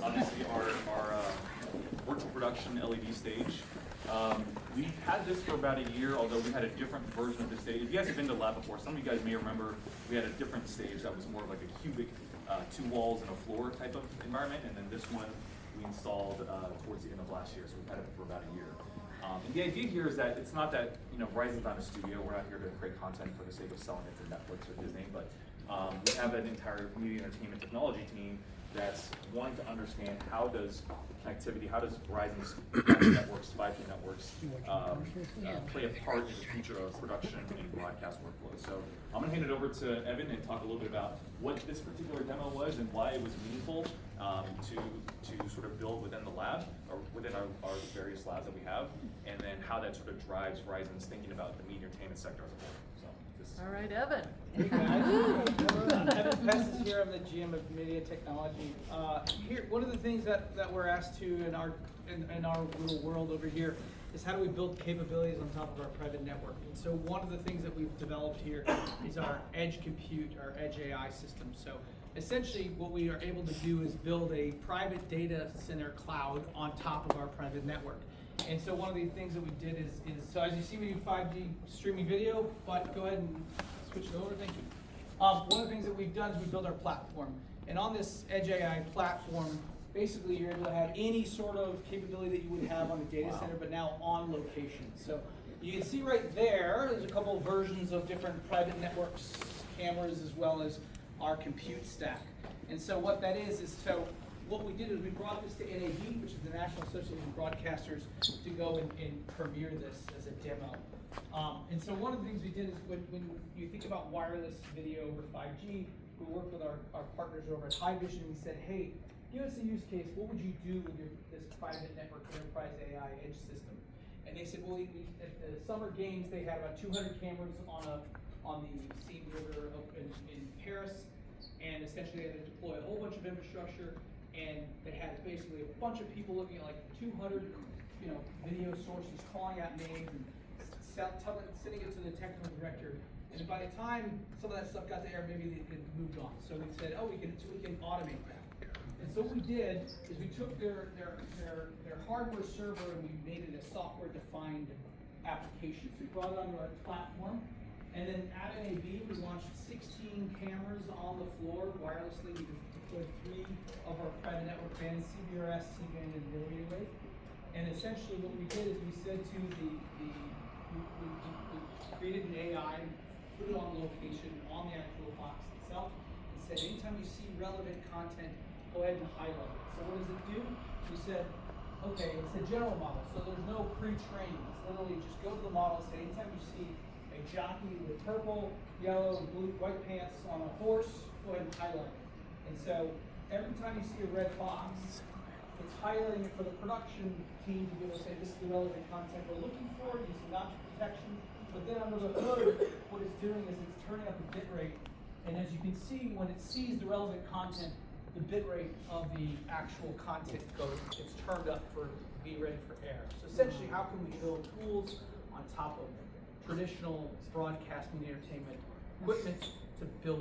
obviously our virtual production LED stage. We've had this for about a year, although we had a different version of the stage. If you guys have been to lab before, some of you guys may remember we had a different stage that was more of like a cubic, two walls and a floor type of environment, and then this one we installed towards the end of last year, so we've had it for about a year. And the idea here is that it's not that, Verizon's not a studio, we're not here to create content for the sake of selling it to Netflix or Disney, but we have an entire media entertainment technology team that's wanting to understand how does connectivity, how does Verizon's networks, 5G networks, play a part in the future of production and broadcast workflows. So I'm gonna hand it over to Evan and talk a little bit about what this particular demo was and why it was meaningful to sort of build within the lab, or within our various labs that we have, and then how that sort of drives Verizon's thinking about the media entertainment sector as a whole. So this All right, Evan. Hey guys, Evan Pess is here. I'm the GM of Media Technology. Here, one of the things that we're asked to in our little world over here is how do we build capabilities on top of our private network? And so one of the things that we've developed here is our edge compute, our edge AI system. So essentially what we are able to do is build a private data center cloud on top of our private network. And so one of the things that we did is so as you see we do 5G streaming video, but go ahead and switch it over, thank you. One of the things that we've done is we built our platform. And on this Edge AI platform, basically you're able to have any sort of capability that you would have on a data center, but now on location. So you can see right there's a couple of versions of different private networks, cameras, as well as our compute stack. And so what that is so what we did is we brought this to NAB, which is the National Association of Broadcasters, to go and premiere this as a demo. And so one of the things we did is when you think about wireless video over 5G, we worked with our partners over at Haivision. We said, hey, give us a use case. What would you do with this private network enterprise AI edge system? And they said, well, at the summer games, they had about 200 cameras on the Seine River in Paris, and essentially they had to deploy a whole bunch of infrastructure. And they had basically a bunch of people looking at like 200, video sources, calling out names and sending it to the technical director. And by the time some of that stuff got to air, maybe they had moved on. So we said, oh, we can automate that. And so what we did is we took their hardware server and we made it a software-defined application. So we brought it onto our platform. And then at NAB, we launched 16 cameras on the floor wirelessly. We deployed 3 of our private network bands, CBRS, C-band, and millimeter wave. And essentially what we did is we said to we created an AI, put it on location on the actual box itself, and said anytime you see relevant content, go ahead and highlight it. So what does it do? We said, okay, it's a general model, so there's no pre-training. It's literally just go to the model and say anytime you see a jockey with purple, yellow, and blue, white pants on a horse, go ahead and highlight it. And so every time you see a red box, it's highlighting it for the production team to be able to say this is the relevant content we're looking for, using object detection. But then under the hood, what it's doing is it's turning up the bit rate. And as you can see, when it sees the relevant content, the bit rate of the actual content gets turned up for be ready for air. So essentially, how can we build tools on top of traditional broadcast media entertainment equipment to build